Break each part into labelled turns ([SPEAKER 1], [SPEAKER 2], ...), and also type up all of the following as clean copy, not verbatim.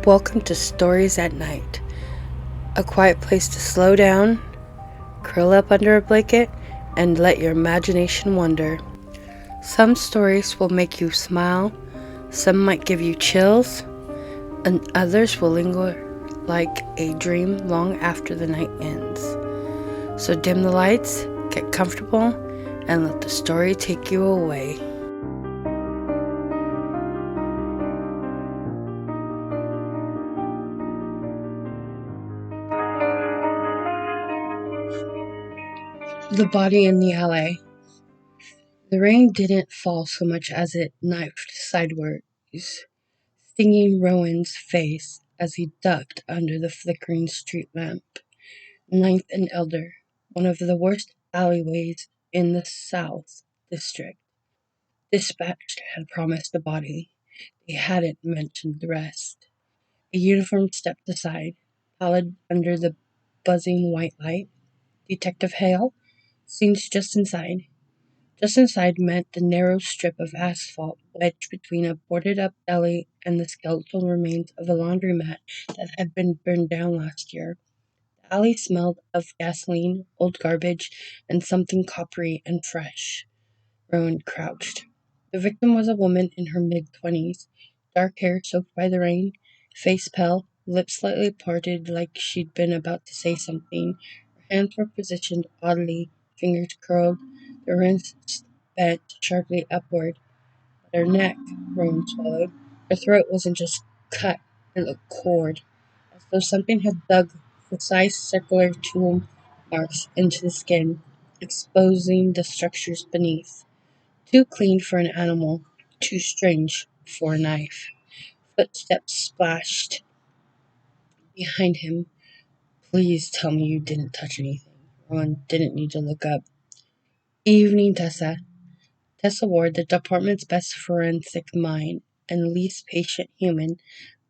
[SPEAKER 1] Welcome to Stories at Night, a quiet place to slow down, curl up under a blanket, and let your imagination wander. Some stories will make you smile, some might give you chills, and others will linger like a dream long after the night ends. So dim the lights, get comfortable, and let the story take you away. The Body in the Alley. The rain didn't fall so much as it knifed sideways, stinging Rowan's face as he ducked under the flickering street lamp. Ninth and Elder, one of the worst alleyways in the South District. Dispatch had promised a body. They hadn't mentioned the rest. A uniform stepped aside, pallid under the buzzing white light. Detective Hale, scene's just inside. Just inside meant the narrow strip of asphalt wedged between a boarded-up deli and the skeletal remains of a laundromat that had been burned down last year. The alley smelled of gasoline, old garbage, and something coppery and fresh. Rowan crouched. The victim was a woman in her mid-20s, dark hair soaked by the rain, face pale, lips slightly parted like she'd been about to say something. Her hands were positioned oddly, fingers curled, their wrists bent sharply upward. But her neck, Rowan swallowed. Her throat wasn't just cut, it looked cored, as though something had dug precise circular tool marks into the skin, exposing the structures beneath. Too clean for an animal, too strange for a knife. Footsteps splashed behind him. Please tell me you didn't touch anything. Ron didn't need to look up. Evening, Tessa. Tessa Ward, the department's best forensic mind and least patient human,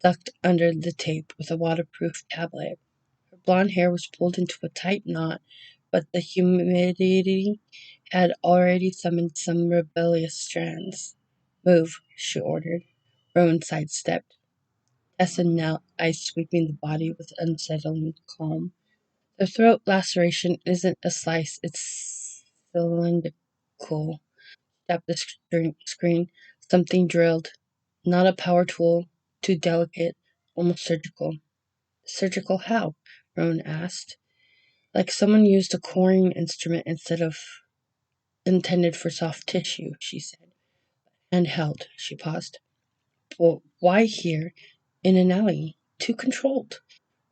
[SPEAKER 1] ducked under the tape with a waterproof tablet. Her blonde hair was pulled into a tight knot, but the humidity had already summoned some rebellious strands. Move, she ordered. Rowan sidestepped. Tessa knelt, eyes sweeping the body with unsettling calm. The throat laceration isn't a slice, it's cylindrical. Tapped the screen. Something drilled. Not a power tool. Too delicate. Almost surgical. Surgical how? Rowan asked. Like someone used a coring instrument instead of intended for soft tissue, she said. Handheld, she paused. Well, why here? In an alley. Too controlled.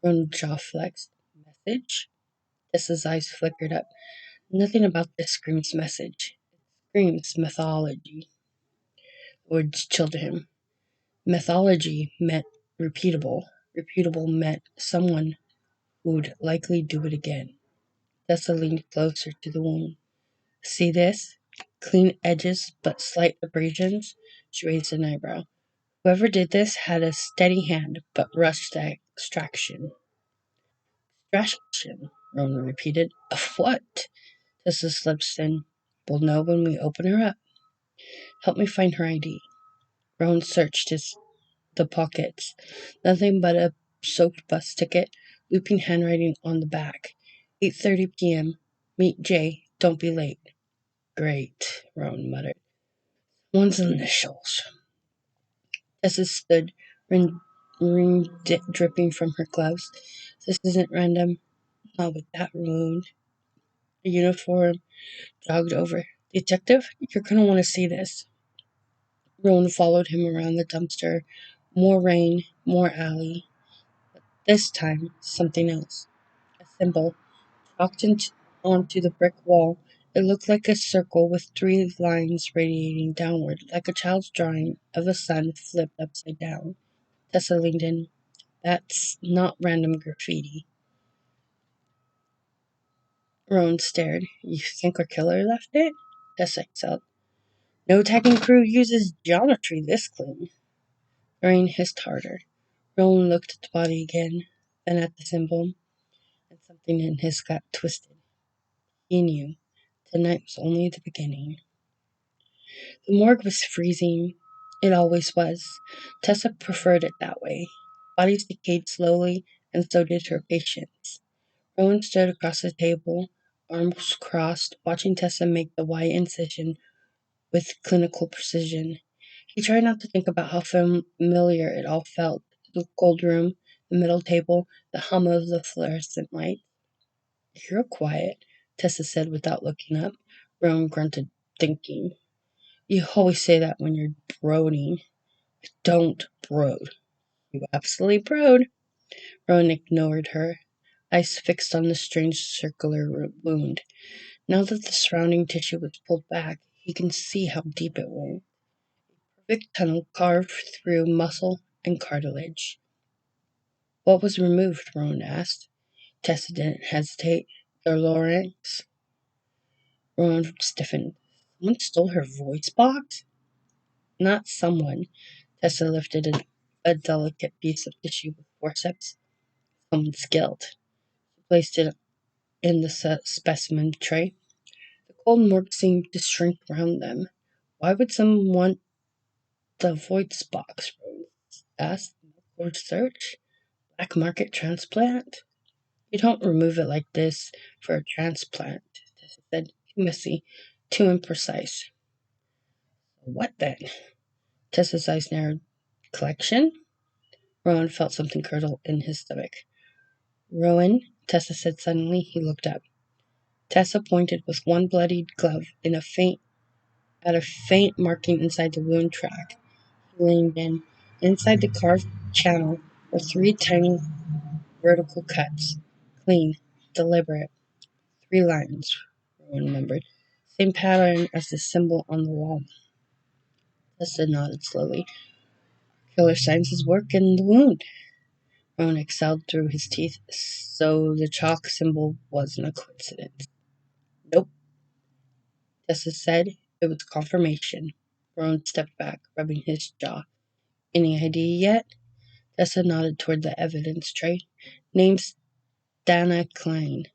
[SPEAKER 1] Rowan's jaw flexed. Message? Tessa's eyes flickered up. Nothing about this screams message. It screams mythology. Words chilled him. Mythology meant repeatable. Repeatable meant someone who'd likely do it again. Tessa leaned closer to the wound. See this? Clean edges but slight abrasions? She raised an eyebrow. Whoever did this had a steady hand but rushed the extraction. Extraction, Ronan repeated. Of what? Tessa's lips thin. We'll know when we open her up. Help me find her ID. Rowan searched the pockets. Nothing but a soaked bus ticket, looping handwriting on the back. 8:30 p.m. Meet Jay. Don't be late. Great, Rowan muttered. One's initials. Tessa stood, rain dripping from her gloves. This isn't random. Not with that wound. The uniform jogged over. Detective, you're gonna want to see this. Rowan followed him around the dumpster. More rain, more alley. But this time, something else. A symbol, chalked onto the brick wall. It looked like a circle with three lines radiating downward, like a child's drawing of a sun flipped upside down. Tessa leaned in. That's not random graffiti. Rowan stared. You think our killer left it? Tessa exhaled. No tagging crew uses geometry this clean. The rain hissed harder. Rowan looked at the body again, then at the symbol, and something in his gut twisted. He knew. Tonight was only the beginning. The morgue was freezing. It always was. Tessa preferred it that way. bodies decayed slowly, and so did her patience. Rowan stood across the table, arms crossed, watching Tessa make the Y incision with clinical precision. He tried not to think about how familiar it all felt. The cold room, the middle table, the hum of the fluorescent light. You're quiet, Tessa said without looking up. Rowan grunted, thinking. You always say that when you're brooding. Don't brood. You absolutely brood. Rowan ignored her, eyes fixed on the strange circular wound. Now that the surrounding tissue was pulled back, he can see how deep it went. A perfect tunnel carved through muscle and cartilage. What was removed? Rowan asked. Tessa didn't hesitate. The larynx. Rowan stiffened. Someone stole her voice box? Not someone. Tessa lifted a delicate piece of tissue with forceps. Someone skilled. She placed it in the specimen tray. The cold morgue seemed to shrink around them. Why would someone want the voice box? Rose asked. Or search? Black market transplant? You don't remove it like this for a transplant, Tessa said. Too messy, too imprecise. What then? Tessa's eyes narrowed. Collection? Rowan felt something curdle in his stomach. Rowan, Tessa said suddenly. He looked up. Tessa pointed with one bloodied glove at a faint marking inside the wound track. He leaned in. Inside the carved channel were three tiny vertical cuts. Clean, deliberate. 3 lines, Rowan remembered. Same pattern as the symbol on the wall. Tessa nodded slowly. Killer signs his work in the wound. Rowan exhaled through his teeth. So the chalk symbol wasn't a coincidence. Nope, Tessa said. It was confirmation. Rowan stepped back, rubbing his jaw. Any idea yet? Tessa nodded toward the evidence tray. Name's Dana Klein,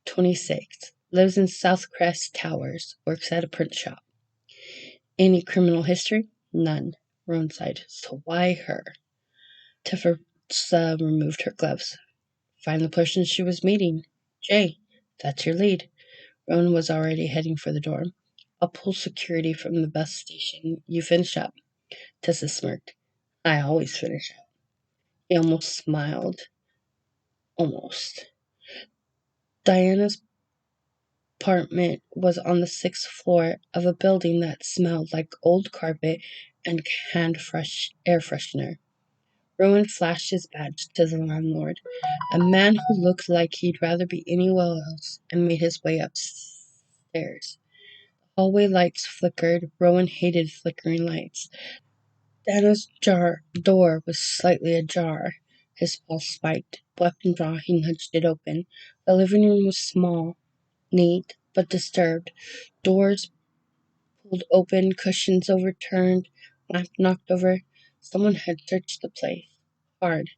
[SPEAKER 1] 26. Lives in Southcrest Towers. Works at a print shop. Any criminal history? None. Rowan sighed. So why her? Tessa removed her gloves. Find the person she was meeting. Jay, that's your lead. Rowan was already heading for the door. I'll pull security from the bus station. You finish up. Tessa smirked. I always finish up. He almost smiled. Almost. Diana's apartment was on the 6th floor of a building that smelled like old carpet and air freshener. Rowan flashed his badge to the landlord, a man who looked like he'd rather be anywhere else, and made his way upstairs. Hallway lights flickered. Rowan hated flickering lights. Dana's door was slightly ajar. His pulse spiked. Weapon drawn, he nudged it open. The living room was small, neat, but disturbed. Doors pulled open, cushions overturned, lamp knocked over. Someone had searched the place. Hard.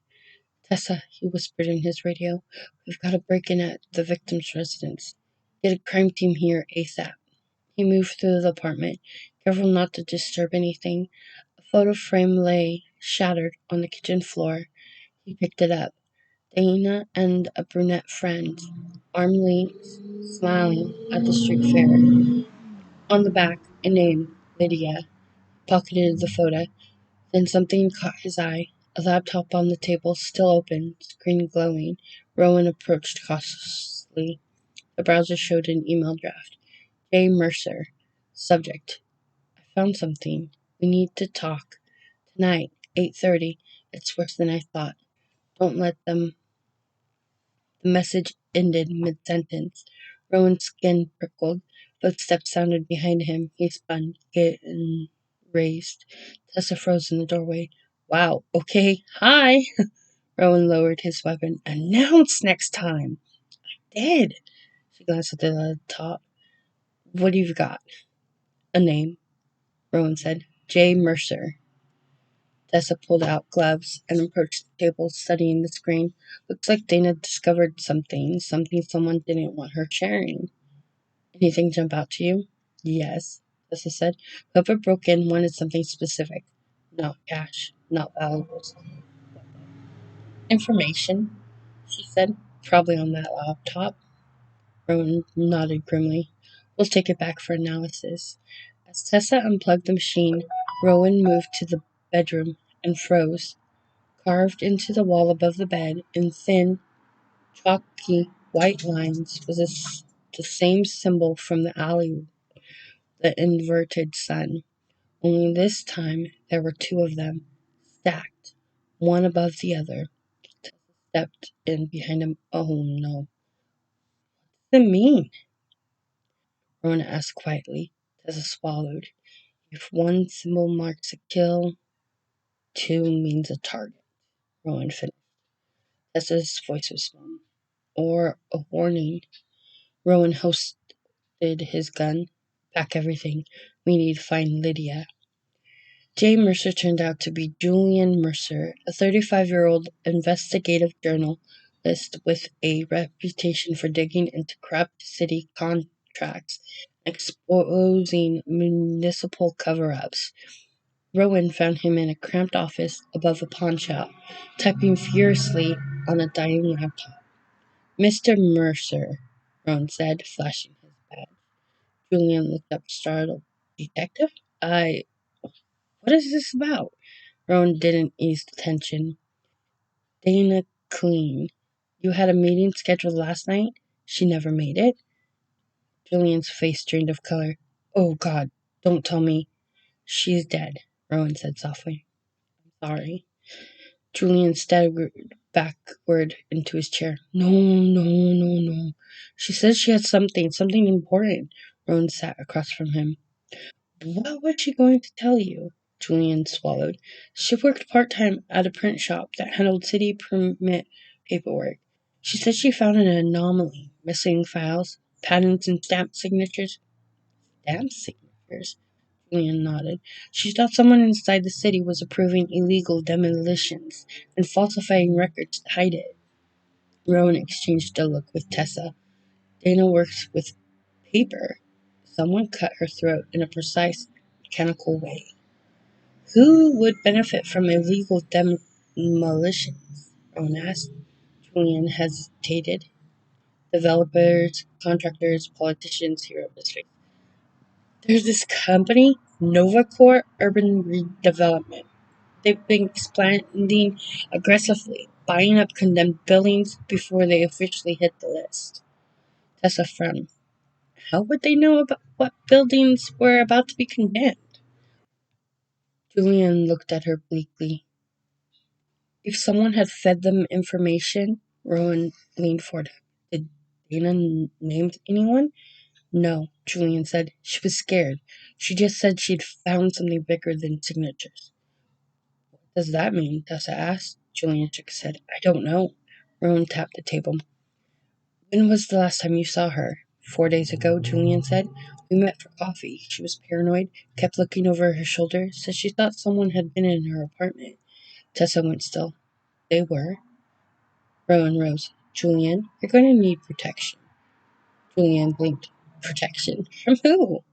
[SPEAKER 1] Tessa, he whispered in his radio, we've got to break in at the victim's residence. Get a crime team here ASAP. He moved through the apartment, careful not to disturb anything. A photo frame lay shattered on the kitchen floor. He picked it up. Dana and a brunette friend, arm linked, smiling at the street fair. On the back, a name, Lydia. Pocketed the photo. Then something caught his eye. A laptop on the table, still open, screen glowing. Rowan approached cautiously. The browser showed an email draft. Jay Mercer. Subject. I found something. We need to talk. Tonight, 8:30. It's worse than I thought. Don't let them. The message ended mid-sentence. Rowan's skin prickled. Footsteps sounded behind him. He spun, getting raised. Tessa froze in the doorway. Wow, okay, hi! Rowan lowered his weapon. Announce next time! Did. She glanced at the top. What have you got? A name, Rowan said. Jay Mercer. Tessa pulled out gloves and approached the table, studying the screen. Looks like Dana discovered something someone didn't want her sharing. Anything jump out to you? Yes, Tessa said. Whoever broke in wanted something specific. Not cash, not valuables. Information, she said. Probably on that laptop. Rowan nodded grimly. We'll take it back for analysis. As Tessa unplugged the machine, Rowan moved to the bedroom and froze. Carved into the wall above the bed in thin, chalky white lines was the same symbol from the alley, the inverted sun. Only this time there were two of them, stacked, one above the other. Tessa stepped in behind him. Oh no. What does it mean? Rona asked quietly. Tessa swallowed. If one symbol marks a kill, two means a target. Rowan finished. Tessa's voice was small. Or a warning. Rowan hosted his gun. Pack everything. We need to find Lydia. Jay Mercer turned out to be Julian Mercer, a 35-year-old investigative journalist with a reputation for digging into corrupt city contracts and exposing municipal cover-ups. Rowan found him in a cramped office above a pawn shop, typing furiously on a dying laptop. Mr. Mercer, Rowan said, flashing his badge. Julian looked up startled. Detective? What is this about? Rowan didn't ease the tension. Dana Clean. You had a meeting scheduled last night? She never made it? Julian's face drained of color. Oh, God, don't tell me. She's dead, Rowan said softly. Sorry. Julian staggered backward into his chair. No, no, no, no. She says she had something important. Rowan sat across from him. What was she going to tell you? Julian swallowed. She worked part-time at a print shop that handled city permit paperwork. She said she found an anomaly, missing files, patents, and stamp signatures. Stamp signatures? Julian nodded. She thought someone inside the city was approving illegal demolitions and falsifying records to hide it. Rowan exchanged a look with Tessa. Dana works with paper. Someone cut her throat in a precise, mechanical way. Who would benefit from illegal demolitions? Rowan asked. Julian hesitated. Developers, contractors, politicians, he wrote his face. There's this company, NovaCore Urban Redevelopment. They've been expanding aggressively, buying up condemned buildings before they officially hit the list. Tessa frowned. How would they know about what buildings were about to be condemned? Julian looked at her bleakly. If someone had fed them information, Rowan leaned forward. Did Dana name anyone? No, Julian said. She was scared. She just said she'd found something bigger than signatures. What does that mean? Tessa asked. Julian shook his head. I don't know. Rowan tapped the table. When was the last time you saw her? 4 days ago, Julian said. We met for coffee. She was paranoid, kept looking over her shoulder, said she thought someone had been in her apartment. Tessa went still. They were. Rowan rose. Julian, you're going to need protection. Julian blinked. Protection? From who?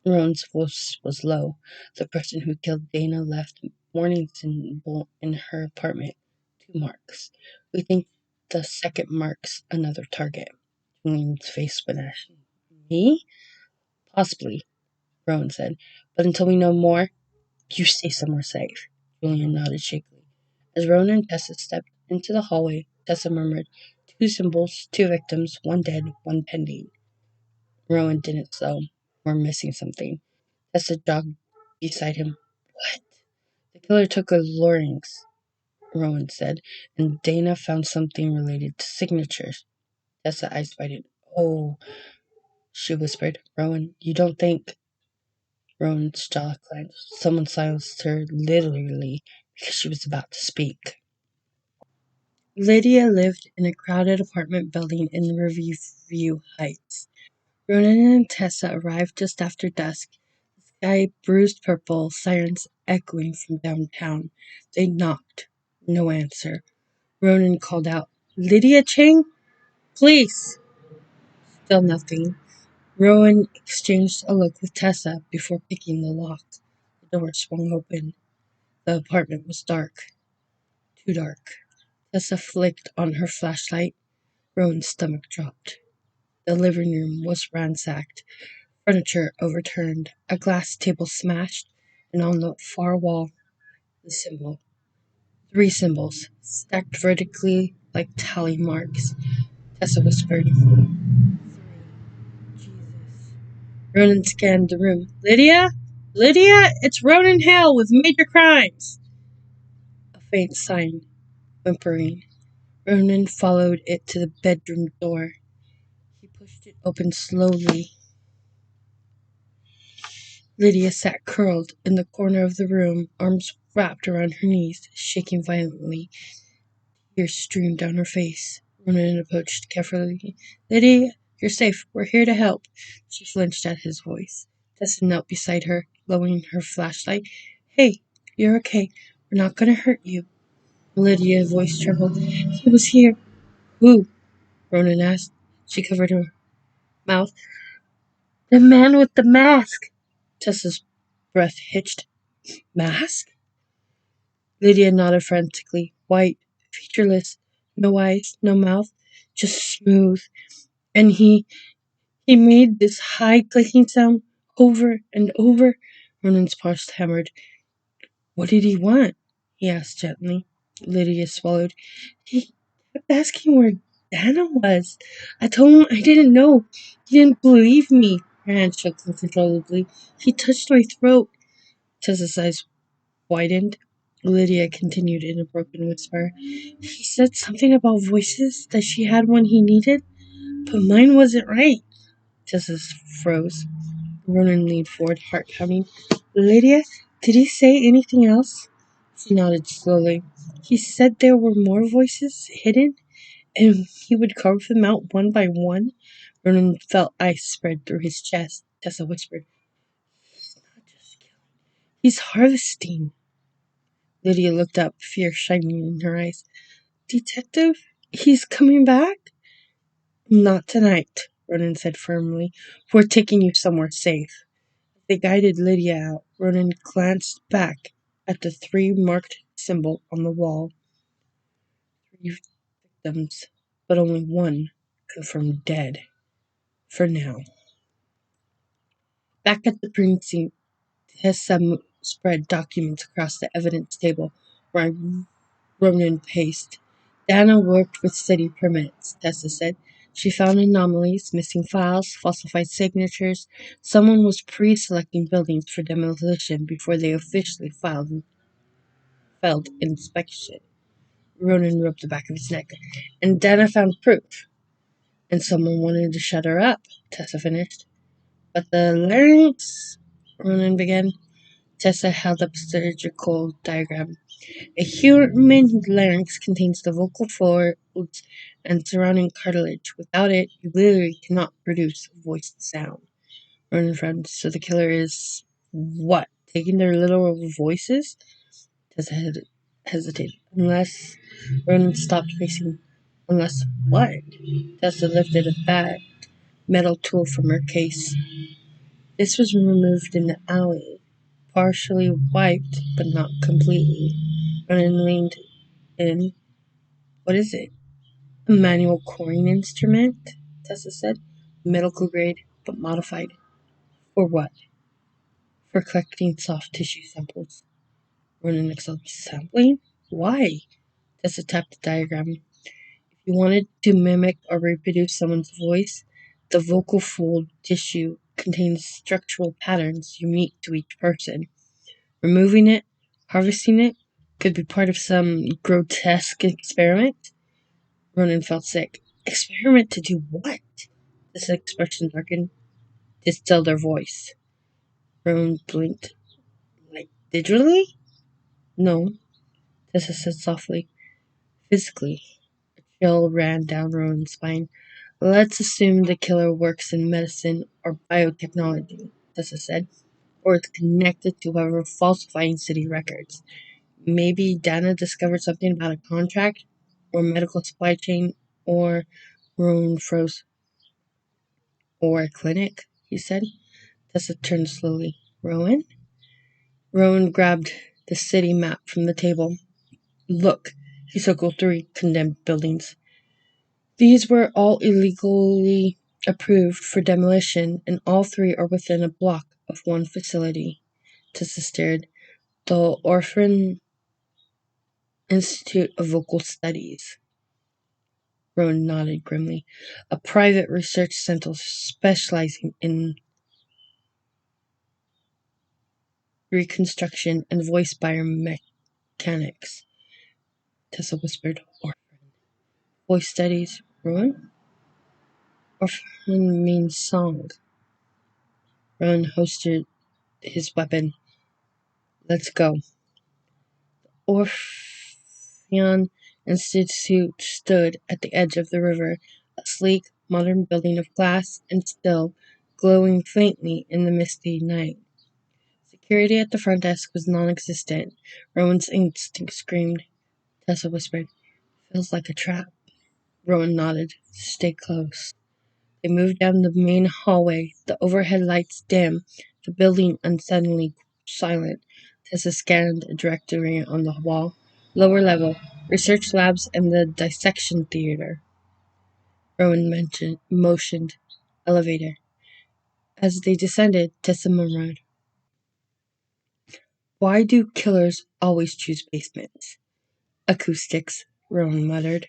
[SPEAKER 1] Rowan's voice was low. The person who killed Dana left warning symbol in her apartment. 2 marks. We think the second marks another target. Julian's face went ashen. Me? Possibly, Rowan said. But until we know more, you stay somewhere safe. Julian nodded shakily. As Rowan and Tessa stepped into the hallway, Tessa murmured, 2 symbols, 2 victims, 1 dead, 1 pending. Rowan didn't slow. We're missing something. Tessa jogged beside him. What? The killer took a Loring's, Rowan said, and Dana found something related to signatures. Tessa eyes widened. Oh, she whispered. Rowan, you don't think... Rowan's jaw clenched. Someone silenced her literally because she was about to speak. Lydia lived in a crowded apartment building in Riverview Heights. Ronan and Tessa arrived just after dusk, the sky bruised purple, sirens echoing from downtown. They knocked. No answer. Ronan called out, Lydia Chang? Please! Still nothing. Rowan exchanged a look with Tessa before picking the lock. The door swung open. The apartment was dark. Too dark. Tessa flicked on her flashlight. Rowan's stomach dropped. The living room was ransacked, furniture overturned, a glass table smashed, and on the far wall, the symbol. 3 symbols, stacked vertically like tally marks. Tessa whispered, 3. Jesus. Ronan scanned the room. Lydia? Lydia? It's Ronan Hale with major crimes! A faint sign, whimpering. Ronan followed it to the bedroom door. He pushed it open slowly. Lydia sat curled in the corner of the room, arms wrapped around her knees, shaking violently. Tears streamed down her face. Ronan approached carefully. Lydia, you're safe. We're here to help. She flinched at his voice. Tessa knelt beside her, lowering her flashlight. Hey, you're okay. We're not going to hurt you. Lydia's voice trembled. He was here. Who? Ronan asked. She covered her mouth. The man with the mask. Tessa's breath hitched. Mask? Lydia nodded frantically. White, featureless, no eyes, no mouth, just smooth. And he made this high clicking sound over and over. Ronan's pulse hammered. What did he want? He asked gently. Lydia swallowed. He kept asking where Dana was. I told him I didn't know. He didn't believe me. Her hand shook uncontrollably. He touched my throat. Tessa's eyes widened. Lydia continued in a broken whisper. He said something about voices that she had when he needed, but mine wasn't right. Tessa froze. Ronan leaned forward, heart pounding. Lydia, did he say anything else? She nodded slowly. He said there were more voices hidden, and he would carve them out one by one. Ronan felt ice spread through his chest. Tessa whispered, He's not just killing. He's harvesting. Lydia looked up, fear shining in her eyes. Detective, he's coming back? Not tonight, Ronan said firmly. We're taking you somewhere safe. They guided Lydia out. Ronan glanced back at the 3 marked symbol on the wall. 3 victims, but only 1 confirmed dead. For now. Back at the precinct, Tessa spread documents across the evidence table, where Ronan paced. Dana worked with city permits, Tessa said. She found anomalies, missing files, falsified signatures. Someone was pre-selecting buildings for demolition before they officially failed inspection. Ronan rubbed the back of his neck. And Dana found proof. And someone wanted to shut her up, Tessa finished. But the larynx, Ronan began. Tessa held up a surgical diagram. A human larynx contains the vocal folds and surrounding cartilage. Without it, you literally cannot produce a voiced sound. Ronan frowned. So the killer is what? Taking their literal voices? Tessa hesitated. Unless Ronan stopped pacing. Unless what? Tessa lifted a fat metal tool from her case. This was removed in the alley, partially wiped, but not completely. Ronan leaned in. What is it? A manual coring instrument, Tessa said. Medical grade, but modified. For what? For collecting soft tissue samples. Ronan exulted. Sampling? Why? Tessa tapped the diagram. If you wanted to mimic or reproduce someone's voice, the vocal fold tissue contains structural patterns unique to each person. Removing it, harvesting it, could be part of some grotesque experiment. Ronan felt sick. Experiment to do what? This expression darkened. Distill their voice. Ronan blinked. Like digitally? No, Tessa said softly. Physically. A chill ran down Ronan's spine. Let's assume the killer works in medicine or biotechnology, Tessa said, or is connected to whoever falsifying city records. Maybe Dana discovered something about a contract or medical supply chain, or Ronan froze. Or a clinic, he said. Tessa turned slowly. Rowan? Rowan grabbed the city map from the table. Look, He circled three condemned buildings. These were all illegally approved for demolition, and all three are within a block of one facility. Tessa stared. The Orphan Institute of Vocal Studies. Rowan nodded grimly. A private research center specializing in reconstruction and voice biomechanics. Tessa whispered. Orphan. Voice studies. Rowan? Orphan means song. Rowan hosted his weapon. Let's go. Orpheon Institute stood at the edge of the river, a sleek, modern building of glass and steel, glowing faintly in the misty night. Security at the front desk was non-existent. Rowan's instinct screamed. Tessa whispered, "Feels like a trap." Rowan nodded. "Stay close." They moved down the main hallway, the overhead lights dim, the building unsettlingly silent. Tessa scanned a directory on the wall. Lower level, research labs and the dissection theater. Rowan motioned. Elevator. As they descended, Tessa murmured, "Why do killers always choose basements?" "Acoustics," Rowan muttered.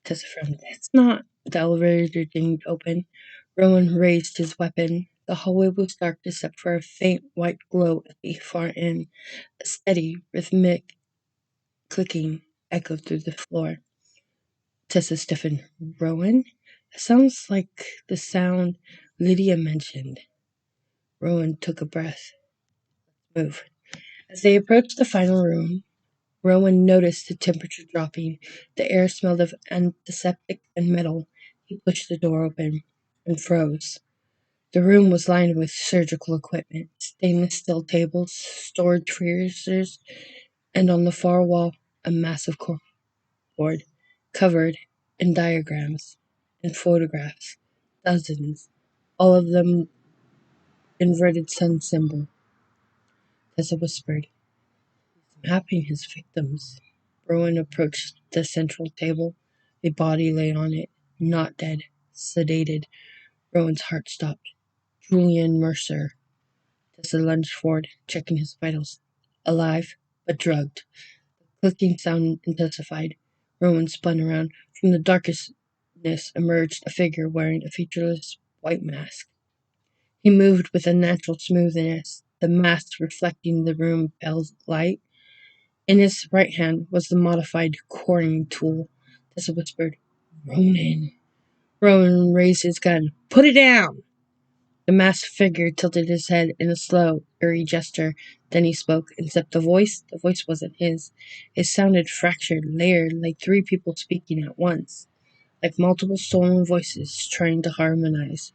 [SPEAKER 1] Tessa frowned. "It's not." The elevator dinged open. Rowan raised his weapon. The hallway was dark except for a faint white glow at the far end. A steady, rhythmic clicking echoed through the floor. Tessa stiffened. "Rowan? It sounds like the sound Lydia mentioned." Rowan took a breath. "Move." As they approached the final room, Rowan noticed the temperature dropping. The air smelled of antiseptic and metal. He pushed the door open and froze. The room was lined with surgical equipment, stainless steel tables, storage freezers, and on the far wall, a massive corkboard covered in diagrams and photographs. Dozens, all of them inverted sun symbol. Tessa whispered, "Mapping his victims." Rowan approached the central table. A body lay on it, not dead, sedated. Rowan's heart stopped. Julian Mercer. Tessa lunged forward, checking his vitals. Alive, but drugged. The clicking sound intensified. Rowan spun around. From the darkness emerged a figure wearing a featureless white mask. He moved with a natural smoothness, the mask reflecting the room pale light. In his right hand was the modified coring tool. Tessa whispered, "Ronan." Rowan raised his gun. "Put it down!" The masked figure tilted his head in a slow, eerie gesture. Then he spoke, except the voice wasn't his. It sounded fractured, layered, like three people speaking at once, like multiple stolen voices trying to harmonize.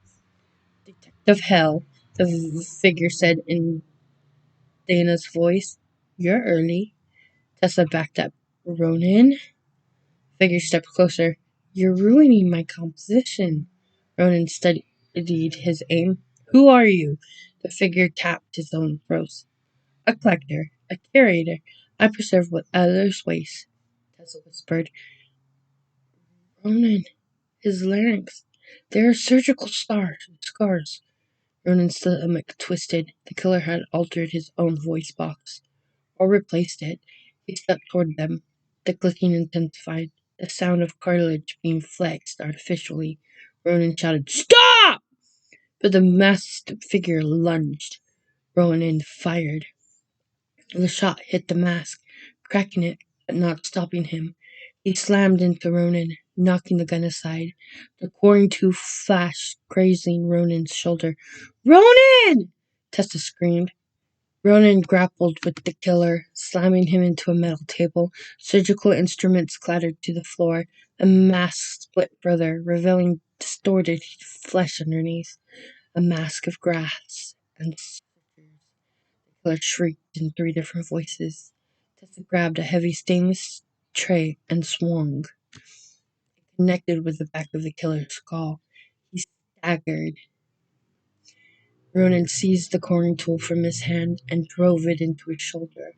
[SPEAKER 1] "Detective Hell," the figure said in Dana's voice. "You're early." Tessa backed up. "Ronan?" Figure stepped closer. "You're ruining my composition." Ronan studied his aim. "Who are you?" The figure tapped his own throat. "A collector, a curator. I preserve what others waste." Tessa whispered. "Ronan, his larynx. There are surgical scars." Ronan's stomach twisted. The killer had altered his own voice box. Or replaced it. He stepped toward them. The clicking intensified, the sound of cartilage being flexed artificially. Ronan shouted, "Stop!" But the masked figure lunged. Ronan fired. The shot hit the mask, cracking it, but not stopping him. He slammed into Ronan, knocking the gun aside. The coring tube flashed, grazing Ronan's shoulder. "Ronan!" Tessa screamed. Ronan grappled with the killer, slamming him into a metal table. Surgical instruments clattered to the floor. A mask split further, revealing distorted flesh underneath. A mask of grass and scissors. The killer shrieked in three different voices. Tessa grabbed a heavy stainless tray and swung. It connected with the back of the killer's skull. He staggered. Ronan seized the coring tool from his hand and drove it into his shoulder.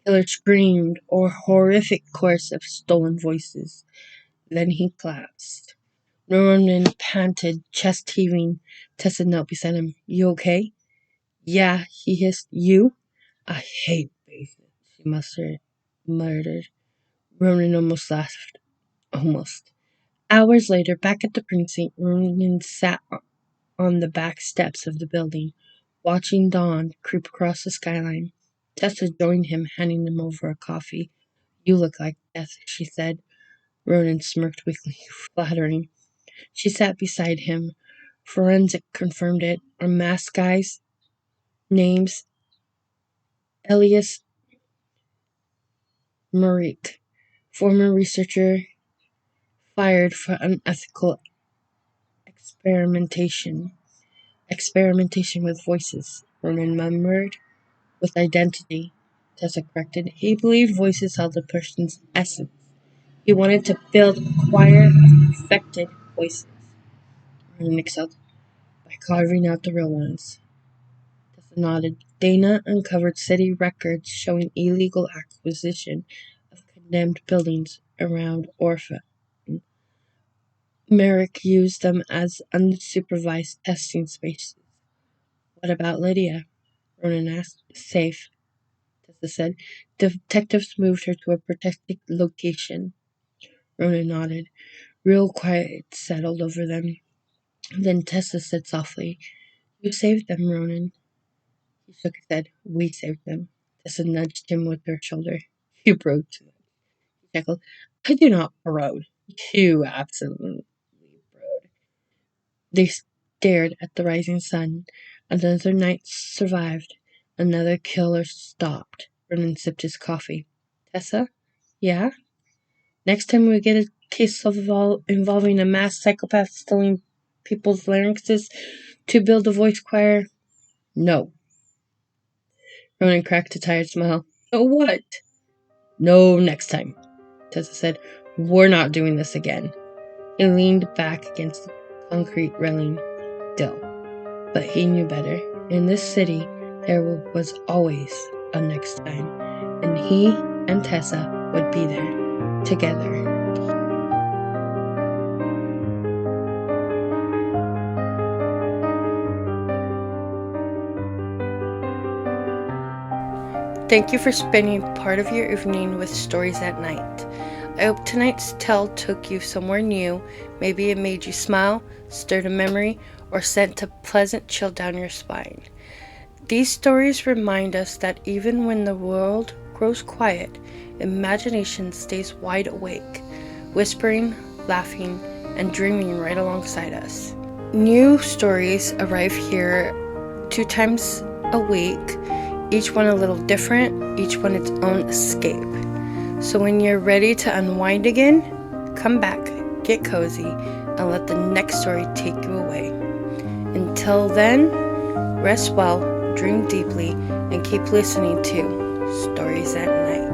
[SPEAKER 1] Killer screamed, or horrific chorus of stolen voices. Then he collapsed. Ronan panted, chest heaving. Tessa knelt beside him. You okay? Yeah, he hissed. You? I hate basements, she muttered. Ronan almost laughed. Almost. Hours later, back at the precinct, Ronan sat on the back steps of the building, watching dawn creep across the skyline. Tessa joined him, handing him over a coffee. You look like death, she said. Ronan smirked weakly. Flattering. She sat beside him. Forensic confirmed it. Our masked guys' names Elias Marik, former researcher fired for unethical experimentation. Experimentation with voices, Ronan murmured. With identity, Tessa corrected. He believed voices held a person's essence. He wanted to build a choir of perfected voices. Ronan excelled by carving out the real ones. Tessa nodded. Dana uncovered city records showing illegal acquisition of condemned buildings around Orpha. Merrick used them as unsupervised testing spaces. What about Lydia? Ronan asked. Safe, Tessa said. Detectives moved her to a protected location. Ronan nodded. Real quiet settled over them. Then Tessa said softly, You saved them, Ronan. He shook his head. We saved them. Tessa nudged him with her shoulder. You broke too much. He chuckled. I do not brood. You absolutely brood. They stared at the rising sun. Another night survived. Another killer stopped. Ronan sipped his coffee. Tessa? Yeah? Next time we get a case involving a mass psychopath stealing people's larynxes to build a voice choir? No. Ronan cracked a tired smile. No what? No next time, Tessa said. We're not doing this again. He leaned back against the concrete railing. Still. But he knew better. In this city, there was always a next time, and he and Tessa would be there, together. Thank you for spending part of your evening with Stories at Night. I hope tonight's tale took you somewhere new. Maybe it made you smile, stirred a memory, or sent a pleasant chill down your spine. These stories remind us that even when the world grows quiet, imagination stays wide awake, whispering, laughing, and dreaming right alongside us. New stories arrive here 2 times a week, each one a little different, each one its own escape. So when you're ready to unwind again, come back, get cozy, and let the next story take you away. Until then, rest well, dream deeply, and keep listening to Stories at Night.